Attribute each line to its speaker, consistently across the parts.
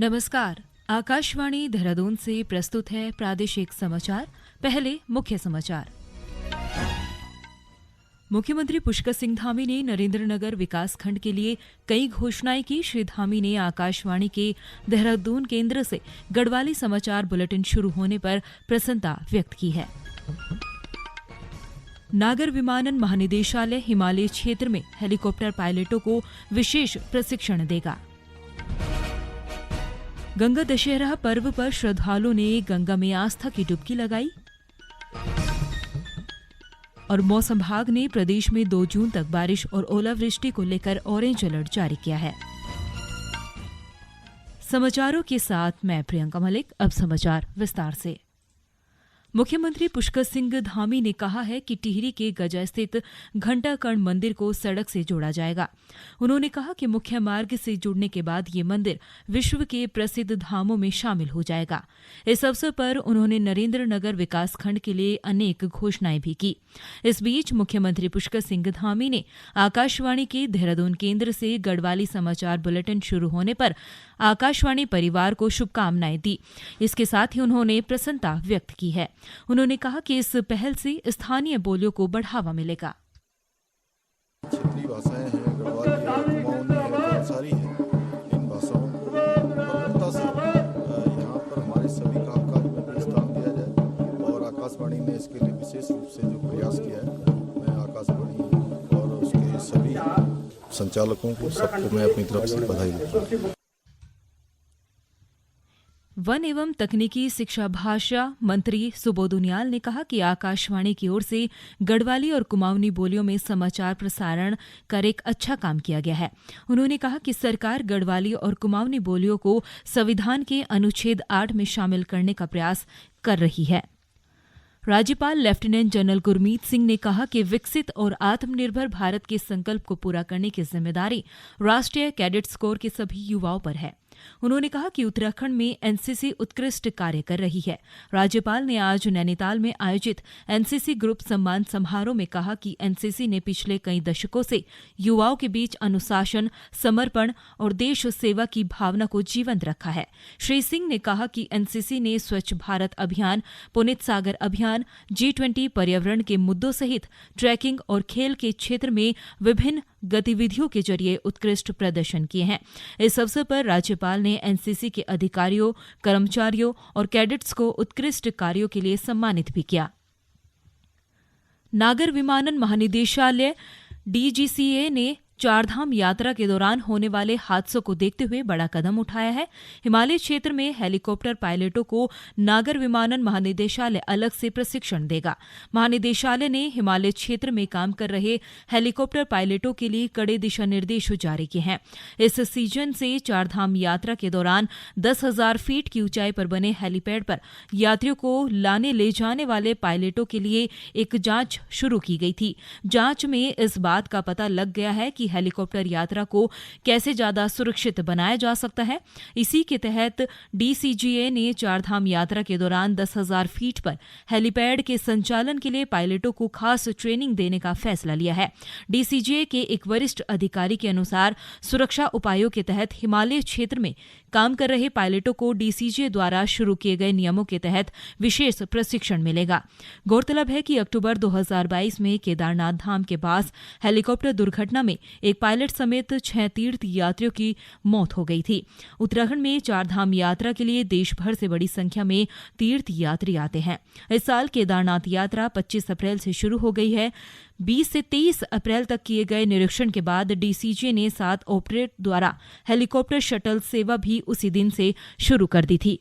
Speaker 1: नमस्कार। आकाशवाणी देहरादून से प्रस्तुत है प्रादेशिक समाचार। पहले मुख्य समाचार। मुख्यमंत्री पुष्कर सिंह धामी ने नरेंद्रनगर विकास खंड के लिए कई घोषणाएं की। श्री धामी ने आकाशवाणी के देहरादून केंद्र से गढ़वाली समाचार बुलेटिन शुरू होने पर प्रसन्नता व्यक्त की है। नागर विमानन महानिदेशालय हिमालय क्षेत्र में हेलीकॉप्टर पायलटों को विशेष प्रशिक्षण देगा। गंगा दशहरा पर्व पर श्रद्धालुओं ने गंगा में आस्था की डुबकी लगाई। और मौसम विभाग ने प्रदेश में 2 जून तक बारिश और ओलावृष्टि को लेकर ऑरेंज अलर्ट जारी किया है। समाचारों के साथ मैं प्रियंका मलिक। अब समाचार विस्तार से। मुख्यमंत्री पुष्कर सिंह धामी ने कहा है कि टिहरी के गजा स्थित घंटाकर्ण मंदिर को सड़क से जोड़ा जाएगा। उन्होंने कहा कि मुख्य मार्ग से जुड़ने के बाद ये मंदिर विश्व के प्रसिद्ध धामों में शामिल हो जाएगा। इस अवसर पर उन्होंने नरेंद्रनगर विकास खंड के लिए अनेक घोषणाएं भी की। इस बीच मुख्यमंत्री पुष्कर सिंह धामी ने आकाशवाणी के देहरादून केंद्र से गढ़वाली समाचार बुलेटिन शुरू होने पर आकाशवाणी परिवार को शुभकामनाएं दी। इसके साथ ही उन्होंने प्रसन्नता व्यक्त की है। उन्होंने कहा कि इस पहल से स्थानीय बोलियों को बढ़ावा मिलेगा।
Speaker 2: क्षेत्रीय भाषाएं हैं, गढ़वाली है, कुमाऊनी है, बहुत सारी हैं। इन भाषाओं को प्रमुखता से यहाँ पर हमारे सभी कामकाज में भी स्थान दिया जाए और आकाशवाणी ने इसके लिए विशेष रूप से जो प्रयास किया है, मैं आकाशवाणी और उसके सभी संचालकों को सबको मैं अपनी तरफ से बधाई देता हूँ।
Speaker 1: वन एवं तकनीकी शिक्षा भाषा मंत्री सुबोध उनियाल ने कहा कि आकाशवाणी की ओर से गढ़वाली और कुमाऊनी बोलियों में समाचार प्रसारण कर एक अच्छा काम किया गया है। उन्होंने कहा कि सरकार गढ़वाली और कुमाऊनी बोलियों को संविधान के अनुच्छेद 8 में शामिल करने का प्रयास कर रही है। राज्यपाल लेफ्टिनेंट जनरल गुरमीत सिंह ने कहा कि विकसित और आत्मनिर्भर भारत के संकल्प को पूरा करने की जिम्मेदारी राष्ट्रीय कैडेट्स कोर के सभी युवाओं पर है। उन्होंने कहा कि उत्तराखंड में एनसीसी उत्कृष्ट कार्य कर रही है। राज्यपाल ने आज नैनीताल में आयोजित एनसीसी ग्रुप सम्मान समारोह में कहा कि एनसीसी ने पिछले कई दशकों से युवाओं के बीच अनुशासन, समर्पण और देश सेवा की भावना को जीवंत रखा है। श्री सिंह ने कहा कि एनसीसी ने स्वच्छ भारत अभियान, पुनीत सागर अभियान, G20 पर्यावरण के मुद्दों सहित ट्रैकिंग और खेल के क्षेत्र में विभिन्न गतिविधियों के जरिए उत्कृष्ट प्रदर्शन किए हैं। इस अवसर पर राज्यपाल ने एनसीसी के अधिकारियों, कर्मचारियों और कैडेट्स को उत्कृष्ट कार्यों के लिए सम्मानित भी किया। नागर विमानन महानिदेशालय DGCA ने चारधाम यात्रा के दौरान होने वाले हादसों को देखते हुए बड़ा कदम उठाया है। हिमालय क्षेत्र में हेलीकॉप्टर पायलटों को नागर विमानन महानिदेशालय अलग से प्रशिक्षण देगा। महानिदेशालय ने हिमालय क्षेत्र में काम कर रहे हेलीकॉप्टर पायलटों के लिए कड़े दिशा निर्देश जारी किए हैं। इस सीजन से चारधाम यात्रा के दौरान 10,000 फीट की ऊंचाई पर बने हेलीपैड पर यात्रियों को लाने ले जाने वाले पायलटों के लिए एक जांच शुरू की गई थी। जांच में इस बात का पता लग गया है कि हेलीकॉप्टर यात्रा को कैसे ज्यादा सुरक्षित बनाया जा सकता है। इसी के तहत DCGA ने चारधाम यात्रा के दौरान 10,000 फीट पर हेलीपैड के संचालन के लिए पायलटों को खास ट्रेनिंग देने का फैसला लिया है। DCGA के एक वरिष्ठ अधिकारी के अनुसार सुरक्षा उपायों के तहत हिमालय क्षेत्र में काम कर रहे पायलटों को DCGA द्वारा शुरू किए गए नियमों के तहत विशेष प्रशिक्षण मिलेगा। गौरतलब है कि अक्टूबर 2022 में केदारनाथ धाम के पास हेलीकॉप्टर दुर्घटना में एक पायलट समेत 6 तीर्थ यात्रियों की मौत हो गई थी। उत्तराखंड में चारधाम यात्रा के लिए देश भर से बड़ी संख्या में तीर्थ यात्री आते हैं। इस साल केदारनाथ यात्रा 25 अप्रैल से शुरू हो गई है। 20 से 23 अप्रैल तक किए गए निरीक्षण के बाद DCGA ने 7 ऑपरेट द्वारा हेलीकॉप्टर शटल सेवा भी उसी दिन से शुरू कर दी थी।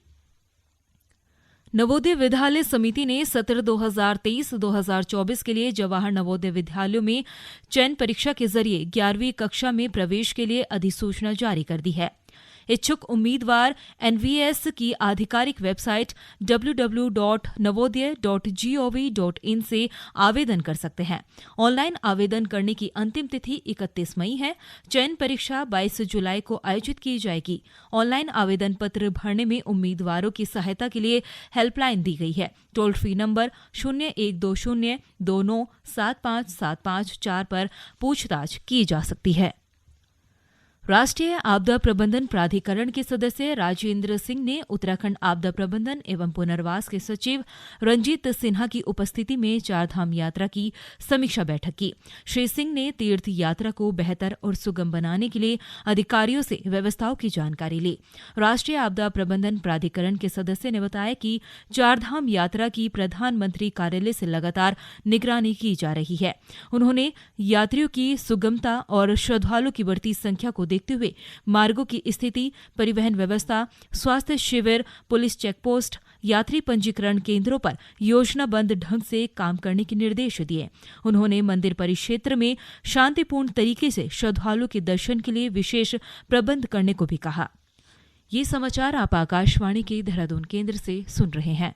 Speaker 1: नवोदय विद्यालय समिति ने सत्र 2023-2024 के लिए जवाहर नवोदय विद्यालयों में चयन परीक्षा के जरिए 11वीं कक्षा में प्रवेश के लिए अधिसूचना जारी कर दी है। इच्छुक उम्मीदवार NVS की आधिकारिक वेबसाइट www.navodaya.gov.in से आवेदन कर सकते हैं। ऑनलाइन आवेदन करने की अंतिम तिथि 31 मई है। चयन परीक्षा 22 जुलाई को आयोजित की जाएगी। ऑनलाइन आवेदन पत्र भरने में उम्मीदवारों की सहायता के लिए हेल्पलाइन दी गई है। टोल फ्री नंबर 0120297575 4 पर पूछताछ की जा सकती है। राष्ट्रीय आपदा प्रबंधन प्राधिकरण के सदस्य राजेंद्र सिंह ने उत्तराखंड आपदा प्रबंधन एवं पुनर्वास के सचिव रंजीत सिन्हा की उपस्थिति में चारधाम यात्रा की समीक्षा बैठक की। श्री सिंह ने तीर्थ यात्रा को बेहतर और सुगम बनाने के लिए अधिकारियों से व्यवस्थाओं की जानकारी ली। राष्ट्रीय आपदा प्रबंधन प्राधिकरण के सदस्य ने बताया कि चारधाम यात्रा की प्रधानमंत्री कार्यालय से लगातार निगरानी की जा रही है। उन्होंने यात्रियों की सुगमता और श्रद्धालुओं की बढ़ती संख्या को देखते हुए मार्गों की स्थिति, परिवहन व्यवस्था, स्वास्थ्य शिविर, पुलिस चेकपोस्ट, यात्री पंजीकरण केंद्रों पर योजनाबद्ध ढंग से काम करने के निर्देश दिए। उन्होंने मंदिर परिक्षेत्र में शांतिपूर्ण तरीके से श्रद्धालुओं के दर्शन के लिए विशेष प्रबंध करने को भी कहा। ये समाचार आप आकाशवाणी के देहरादून केंद्र से सुन रहे हैं।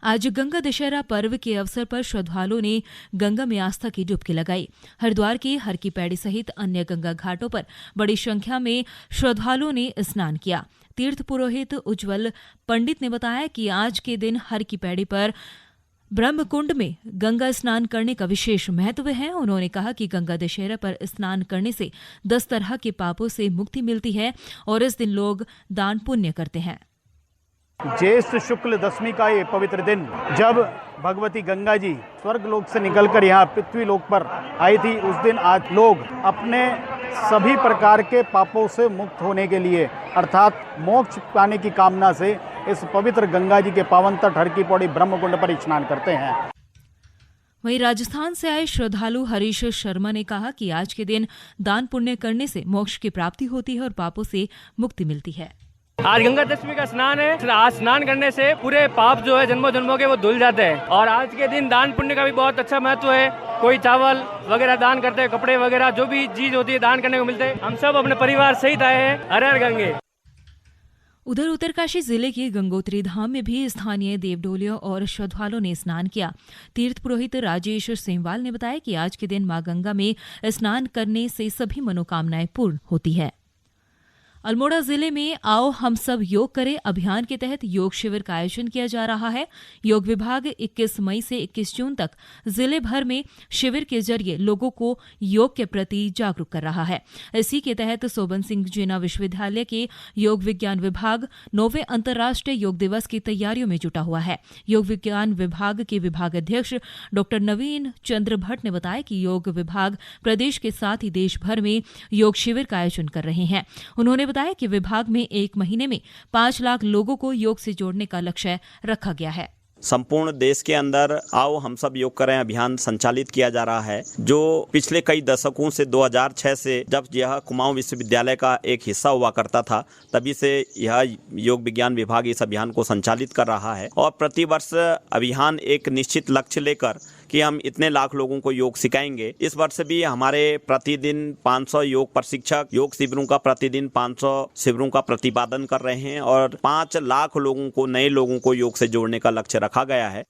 Speaker 1: आज गंगा दशहरा पर्व के अवसर पर श्रद्धालुओं ने गंगा में आस्था की डुबकी लगाई। हरिद्वार के हर की पैड़ी सहित अन्य गंगा घाटों पर बड़ी संख्या में श्रद्धालुओं ने स्नान किया। तीर्थ पुरोहित उज्जवल पंडित ने बताया कि आज के दिन हर की पैड़ी पर ब्रह्मकुंड में गंगा स्नान करने का विशेष महत्व है। उन्होंने कहा कि गंगा दशहरा पर स्नान करने से 10 तरह के पापों से मुक्ति मिलती है और इस दिन लोग दान पुण्य करते हैं।
Speaker 3: ज्येष्ठ शुक्ल दशमी का ये पवित्र दिन जब भगवती गंगा जी स्वर्ग लोक से निकलकर यहाँ पृथ्वी लोक पर आई थी, उस दिन आज लोग अपने सभी प्रकार के पापों से मुक्त होने के लिए अर्थात मोक्ष पाने की कामना से इस पवित्र गंगा जी के पावन तट हर की पौड़ी ब्रह्मकुंड पर स्नान करते हैं।
Speaker 1: वहीं राजस्थान से आए श्रद्धालु हरीश शर्मा ने कहा कि आज के दिन दान पुण्य करने से मोक्ष की प्राप्ति होती है और पापों से मुक्ति मिलती है।
Speaker 4: आज गंगा दशमी का स्नान है। आज स्नान करने से पूरे पाप जो है जन्मों जन्मों के वो धुल जाते हैं और आज के दिन दान पुण्य का भी बहुत अच्छा महत्व है। कोई चावल वगैरह दान करते हैं, कपड़े वगैरह जो भी चीज होती है दान करने को मिलते हैं। हम सब अपने परिवार सहित आए हैं हर हर गंगे।
Speaker 1: उधर उत्तरकाशी जिले के गंगोत्री धाम में भी स्थानीय देवडोलियों और श्रद्धालुओं ने स्नान किया। तीर्थ पुरोहित राजेश सेमवाल ने बताया कि आज के दिन मां गंगा में स्नान करने से सभी मनोकामनाएं पूर्ण होती है। अल्मोड़ा जिले में आओ हम सब योग करें अभियान के तहत योग शिविर का आयोजन किया जा रहा है। योग विभाग 21 मई से 21 जून तक जिले भर में शिविर के जरिए लोगों को योग के प्रति जागरूक कर रहा है। इसी के तहत सोबन सिंह जीना विश्वविद्यालय के योग विज्ञान विभाग 9वें अंतर्राष्ट्रीय योग दिवस की तैयारियों में जुटा हुआ है। योग विज्ञान विभाग के विभाग अध्यक्ष डॉ नवीन चंद्र भट्ट ने बताया कि योग विभाग प्रदेश के साथ ही देश भर में योग शिविर का आयोजन कर रहे हैं। उन्होंने बताया कि विभाग में 1 महीने में 5 लाख लोगों को योग से जोड़ने का लक्ष्य रखा गया है।
Speaker 5: संपूर्ण देश के अंदर आओ हम सब योग करें अभियान संचालित किया जा रहा है, जो पिछले कई दशकों से 2006 से जब यह कुमाऊं विश्वविद्यालय का एक हिस्सा हुआ करता था तभी से यह योग विज्ञान विभाग इस अभियान को संचालित कर रहा है। और प्रतिवर्ष अभियान एक निश्चित लक्ष्य लेकर कि हम इतने लाख लोगों को योग सिखाएंगे। इस वर्ष भी हमारे प्रतिदिन 500 योग प्रशिक्षक योग शिविरों का प्रतिदिन 500 शिविरों का प्रतिपादन कर रहे हैं और 5 लाख लोगों को नए लोगों को योग से जोड़ने का लक्ष्य रखा गया है।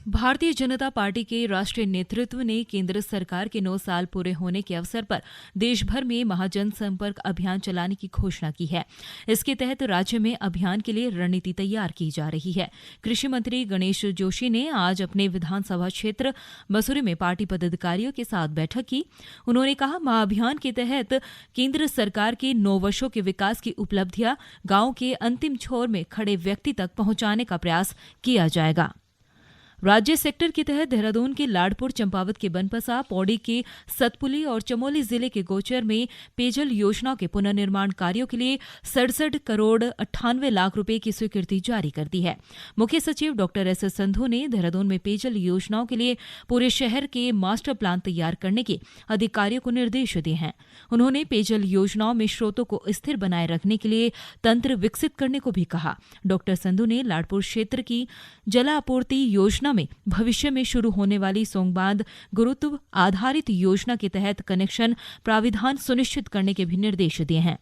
Speaker 1: भारतीय जनता पार्टी के राष्ट्रीय नेतृत्व ने केंद्र सरकार के 9 साल पूरे होने के अवसर पर देश भर में महाजन संपर्क अभियान चलाने की घोषणा की है। इसके तहत राज्य में अभियान के लिए रणनीति तैयार की जा रही है। कृषि मंत्री गणेश जोशी ने आज अपने विधानसभा क्षेत्र मसूरी में पार्टी पदाधिकारियों के साथ बैठक की। उन्होंने कहा, महाअभियान के तहत केंद्र सरकार के 9 वर्षों के विकास की उपलब्धियां गांव के अंतिम छोर में खड़े व्यक्ति तक पहुंचाने का प्रयास किया जाएगा। राज्य सेक्टर के तहत देहरादून के लाडपुर, चंपावत के बनपसा, पौड़ी के सतपुली और चमोली जिले के गोचर में पेयजल योजना के पुनर्निर्माण कार्यों के लिए 67 करोड़ 98 लाख रुपए की स्वीकृति जारी कर दी है। मुख्य सचिव डॉ एस संधू ने देहरादून में पेयजल योजनाओं के लिए पूरे शहर के मास्टर प्लान तैयार करने के अधिकारियों को निर्देश दिए हैं। उन्होंने पेयजल योजनाओं में स्रोतों को स्थिर बनाए रखने के लिए तंत्र विकसित करने को भी कहा। डॉ संधू ने लाडपुर क्षेत्र की जलापूर्ति योजना में भविष्य में शुरू होने वाली सोंगबांध गुरुत्व आधारित योजना के तहत कनेक्शन प्राविधान सुनिश्चित करने के भी निर्देश दिए हैं।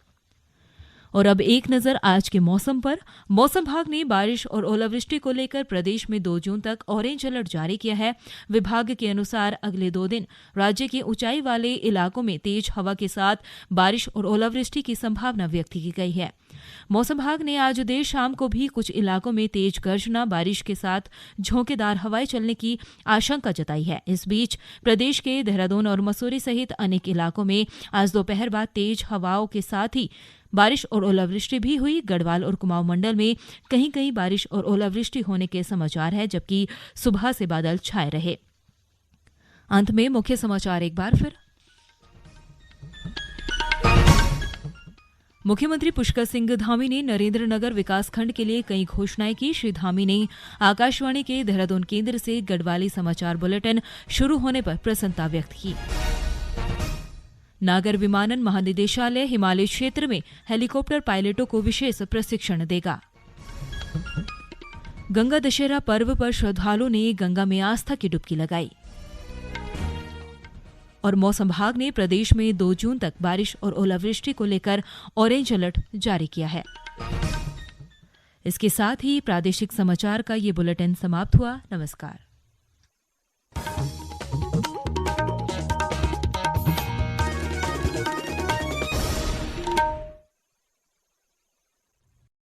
Speaker 1: और अब एक नजर आज के मौसम पर। मौसम विभाग ने बारिश और ओलावृष्टि को लेकर प्रदेश में 2 जून तक ऑरेंज अलर्ट जारी किया है। विभाग के अनुसार अगले 2 दिन राज्य के ऊंचाई वाले इलाकों में तेज हवा के साथ बारिश और ओलावृष्टि की संभावना व्यक्त की गई है। मौसम विभाग ने आज देर शाम को भी कुछ इलाकों में तेज गर्जना बारिश के साथ झोंकेदार हवाएं चलने की आशंका जताई है। इस बीच प्रदेश के देहरादून और मसूरी सहित अनेक इलाकों में आज दोपहर बाद तेज हवाओं के साथ ही बारिश और ओलावृष्टि भी हुई। गढ़वाल और कुमाऊं मंडल में कहीं कहीं बारिश और ओलावृष्टि होने के समाचार है, जबकि सुबह से बादल छाए रहे। अंत में मुख्य समाचार एक बार फिर। मुख्यमंत्री पुष्कर सिंह धामी ने नरेंद्रनगर विकासखंड के लिए कई घोषणाएं की। श्री धामी ने आकाशवाणी के देहरादून केंद्र से गढ़वाली समाचार बुलेटिन शुरू होने पर प्रसन्नता व्यक्त की। नागर विमानन महानिदेशालय हिमालय क्षेत्र में हेलीकॉप्टर पायलटों को विशेष प्रशिक्षण देगा। गंगा दशहरा पर्व पर श्रद्धालुओं ने गंगा में आस्था की डुबकी लगाई। और मौसम विभाग ने प्रदेश में 2 जून तक बारिश और ओलावृष्टि को लेकर ऑरेंज अलर्ट जारी किया है। इसके साथ ही प्रादेशिक समाचार का ये बुलेटिन समाप्त हुआ। नमस्कार।